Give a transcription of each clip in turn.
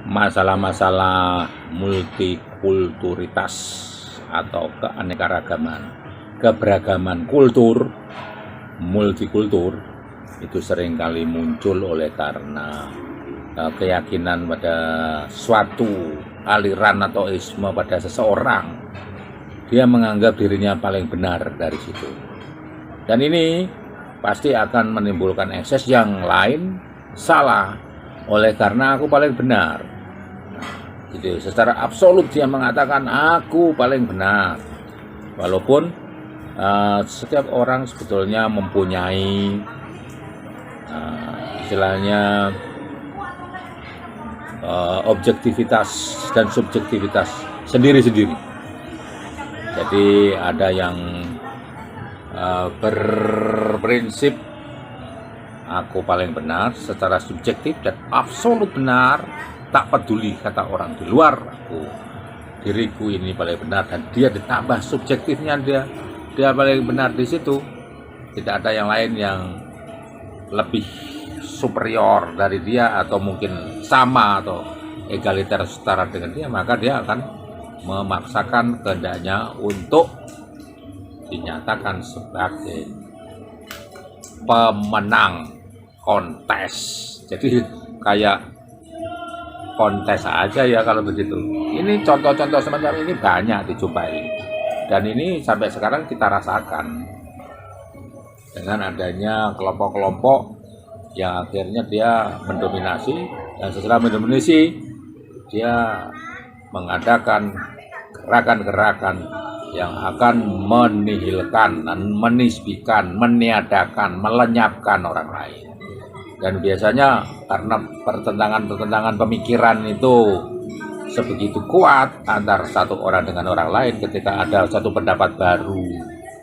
masalah-masalah multikulturitas atau keanekaragaman, keberagaman kultur, multikultur itu seringkali muncul oleh karena keyakinan pada suatu aliran atau isme pada seseorang. Dia menganggap dirinya paling benar dari situ. Dan ini pasti akan menimbulkan ekses yang lain salah oleh karena aku paling benar. Gitu, secara absolut dia mengatakan aku paling benar. Walaupun setiap orang sebetulnya mempunyai istilahnya objektivitas dan subjektivitas sendiri-sendiri. Jadi ada yang berprinsip aku paling benar secara subjektif dan absolut benar, tak peduli kata orang di luar, aku diriku ini paling benar, dan dia ditambah subjektifnya dia paling benar di situ. Tidak ada yang lain yang lebih superior dari dia atau mungkin sama atau egaliter setara dengan dia, maka dia akan memaksakan kehendaknya untuk dinyatakan sebagai pemenang kontes. Jadi kayak kontes aja ya kalau begitu. Ini contoh-contoh semacam ini banyak dijumpai. Dan ini sampai sekarang kita rasakan dengan adanya kelompok-kelompok yang akhirnya dia mendominasi, dan setelah mendominasi dia mengadakan gerakan-gerakan yang akan menihilkan, menisbikan, meniadakan, melenyapkan orang lain. Dan biasanya karena pertentangan pemikiran itu sebegitu kuat antara satu orang dengan orang lain, ketika ada satu pendapat baru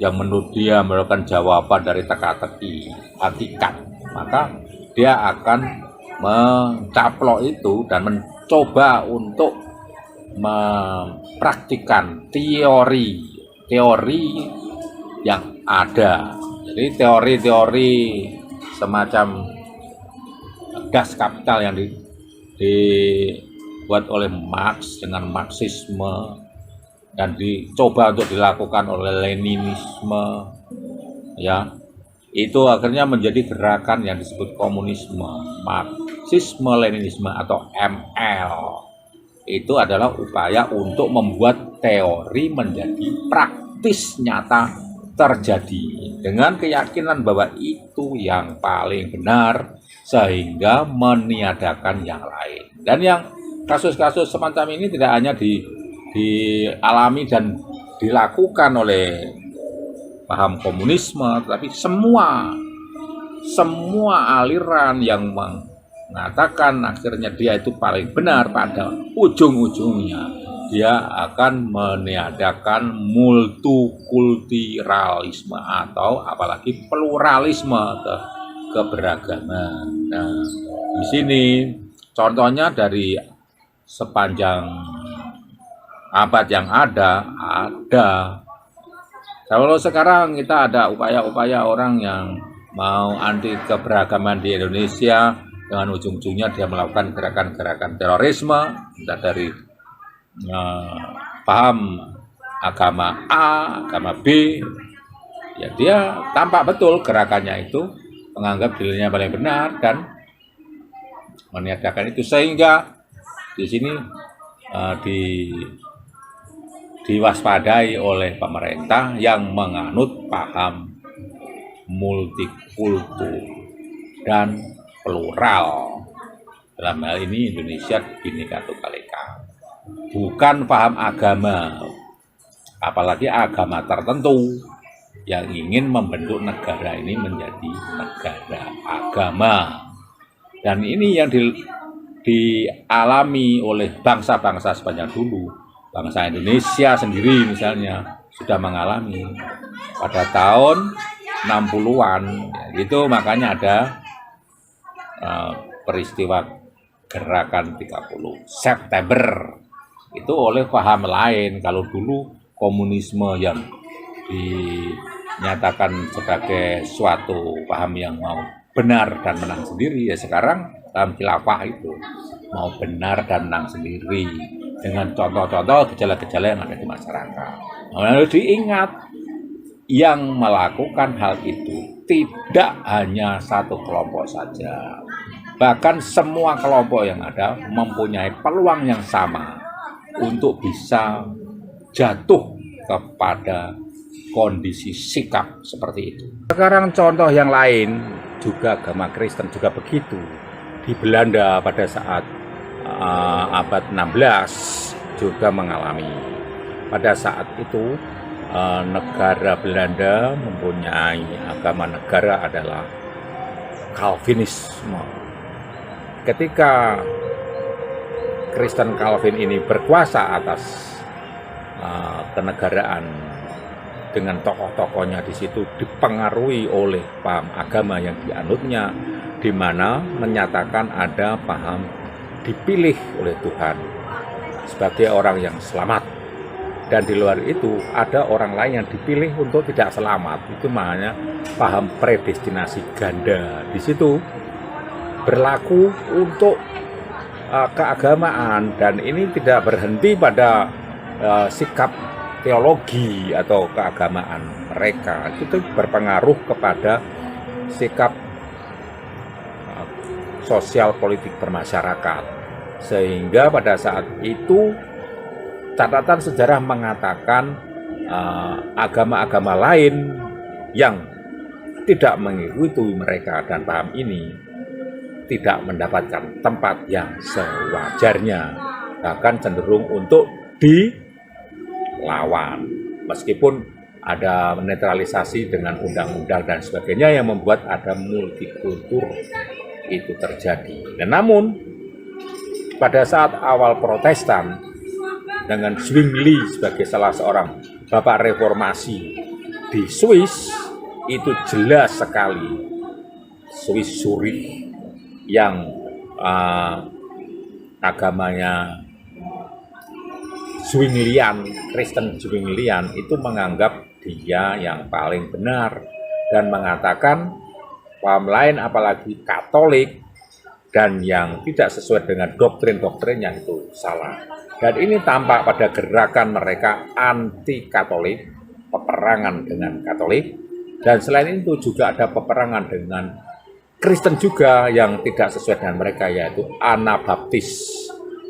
yang menurut dia merupakan jawaban dari teka-teki hakikat, maka dia akan mencaplok itu dan mencoba untuk mempraktikkan teori yang ada. Jadi teori-teori semacam Das Kapital yang dibuat oleh Marx dengan Marxisme dan dicoba untuk dilakukan oleh Leninisme, ya, itu akhirnya menjadi gerakan yang disebut komunisme, Marxisme Leninisme atau ML. Itu adalah upaya untuk membuat teori menjadi praktis nyata terjadi dengan keyakinan bahwa itu yang paling benar sehingga meniadakan yang lain. Dan yang kasus-kasus semacam ini tidak hanya dialami dan dilakukan oleh paham komunisme, tetapi semua aliran yang mengatakan akhirnya dia itu paling benar, pada ujung-ujungnya dia akan meniadakan multikulturalisme atau apalagi pluralisme keberagaman. Nah, di sini contohnya dari sepanjang abad yang ada. Kalau sekarang kita ada upaya-upaya orang yang mau anti keberagaman di Indonesia, dengan ujung-ujungnya dia melakukan gerakan-gerakan terorisme, entah dari paham agama A, agama B, ya dia tampak betul gerakannya itu menganggap dirinya paling benar dan meniadakan itu, sehingga di sini diwaspadai oleh pemerintah yang menganut paham multikultur dan plural. Dalam hal ini Indonesia Bhinneka Tunggal Ika, bukan paham agama, apalagi agama tertentu yang ingin membentuk negara ini menjadi negara agama. Dan ini yang dialami oleh bangsa-bangsa sepanjang dulu. Bangsa Indonesia sendiri misalnya sudah mengalami pada tahun 60-an, itu makanya ada peristiwa gerakan 30 September itu oleh paham lain. Kalau dulu komunisme yang dinyatakan sebagai suatu paham yang mau benar dan menang sendiri, ya sekarang dalam khilafah itu mau benar dan menang sendiri dengan contoh-contoh gejala-gejala yang ada di masyarakat. Harus diingat, yang melakukan hal itu tidak hanya satu kelompok saja, bahkan semua kelompok yang ada mempunyai peluang yang sama untuk bisa jatuh kepada kondisi sikap seperti itu. Sekarang contoh yang lain, juga agama Kristen juga begitu. Di Belanda pada saat abad 16 juga mengalami. Pada saat itu negara Belanda mempunyai agama negara adalah Calvinisme. Ketika Kristen Calvin ini berkuasa atas kenegaraan dengan tokoh-tokohnya di situ dipengaruhi oleh paham agama yang dianutnya, di mana menyatakan ada paham dipilih oleh Tuhan sebagai orang yang selamat, dan di luar itu ada orang lain yang dipilih untuk tidak selamat. Itu maknanya paham predestinasi ganda. Di situ berlaku untuk keagamaan, dan ini tidak berhenti pada sikap teologi atau keagamaan mereka. Itu berpengaruh kepada sikap sosial politik bermasyarakat, sehingga pada saat itu catatan sejarah mengatakan agama-agama lain yang tidak mengikuti mereka dan paham ini tidak mendapatkan tempat yang sewajarnya, bahkan cenderung untuk dilawan, meskipun ada netralisasi dengan undang-undang dan sebagainya yang membuat ada multikultur itu terjadi. Dan namun pada saat awal Protestan dengan Zwingli sebagai salah seorang bapak reformasi di Swiss, itu jelas sekali Swiss Zurich yang agamanya Zwinglian, Kristen Zwinglian, itu menganggap dia yang paling benar dan mengatakan paham lain apalagi Katolik dan yang tidak sesuai dengan doktrin-doktrinnya itu salah. Dan ini tampak pada gerakan mereka anti-Katolik, peperangan dengan Katolik, dan selain itu juga ada peperangan dengan Kristen juga yang tidak sesuai dengan mereka, yaitu Anabaptis.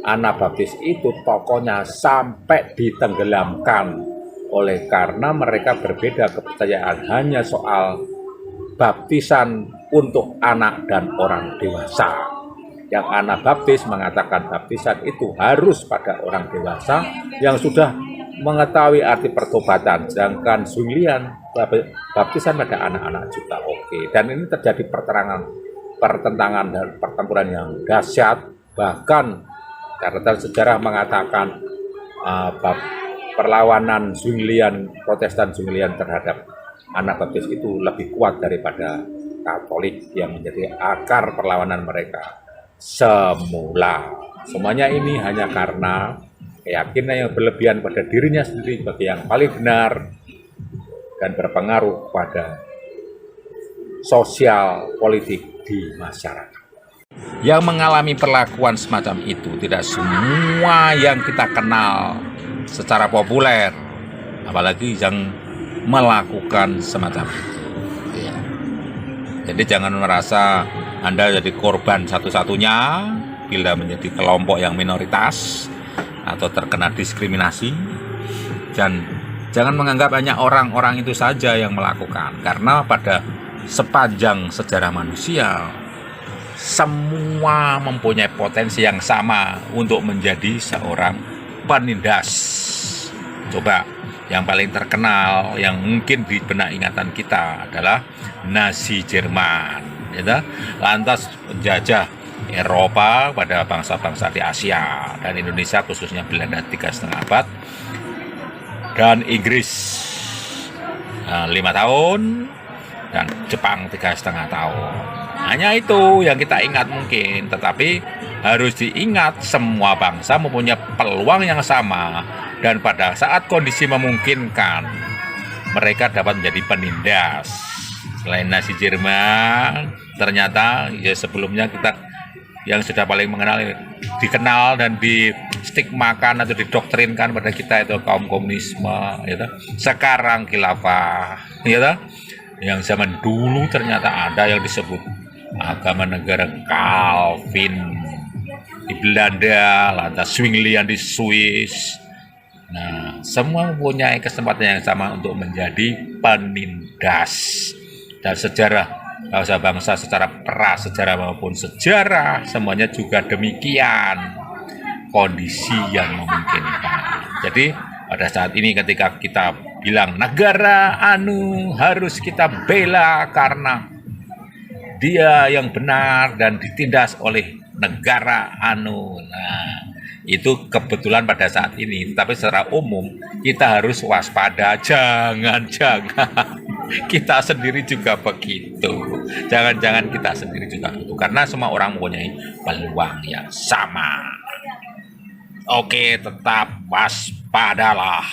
Anabaptis itu tokohnya sampai ditenggelamkan oleh karena mereka berbeda kepercayaan hanya soal baptisan untuk anak dan orang dewasa. Yang Anabaptis mengatakan baptisan itu harus pada orang dewasa yang sudah mengetahui arti pertobatan, sedangkan Zwinglian baptisan pada anak-anak juga oke. Dan ini terjadi pertentangan dan pertempuran yang dahsyat. Bahkan catatan sejarah mengatakan perlawanan Zwinglian, Protestan Zwinglian terhadap Anabaptis itu lebih kuat daripada Katolik yang menjadi akar perlawanan mereka semula. Semuanya ini hanya karena keyakinan yang berlebihan pada dirinya sendiri sebagai yang paling benar dan berpengaruh pada sosial politik di masyarakat. Yang mengalami perlakuan semacam itu tidak semua yang kita kenal secara populer, apalagi yang melakukan semacam itu. Ya. Jadi jangan merasa Anda jadi korban satu-satunya bila menjadi kelompok yang minoritas atau terkena diskriminasi, dan jangan menganggap hanya orang-orang itu saja yang melakukan, karena pada sepanjang sejarah manusia semua mempunyai potensi yang sama untuk menjadi seorang penindas. Coba yang paling terkenal yang mungkin di benak ingatan kita adalah Nazi Jerman, ya. Lantas menjajah Eropa pada bangsa-bangsa di Asia dan Indonesia khususnya Belanda 3,5 abad, dan Inggris 5 tahun dan Jepang 3,5 tahun. Hanya itu yang kita ingat mungkin, tetapi harus diingat semua bangsa mempunyai peluang yang sama, dan pada saat kondisi memungkinkan mereka dapat menjadi penindas. Selain Nazi Jerman, ternyata ya sebelumnya kita yang sudah paling dikenal dan distigmakan atau didoktrinkan pada kita itu kaum komunisme, gitu. Sekarang khilafah, gitu. Yang zaman dulu ternyata ada yang disebut agama negara Calvin di Belanda, lantas Zwinglian di Swiss. Nah, semua mempunyai kesempatan yang sama untuk menjadi penindas dan sejarah bangsa-bangsa secara prasejarah maupun sejarah, semuanya juga demikian kondisi yang memungkinkan. Jadi pada saat ini ketika kita bilang negara anu harus kita bela karena dia yang benar dan ditindas oleh negara anu. Nah, itu kebetulan pada saat ini, tapi secara umum kita harus waspada, jangan kita sendiri juga begitu, jangan kita sendiri juga begitu, karena semua orang mempunyai peluang yang sama. Oke, tetap waspadalah.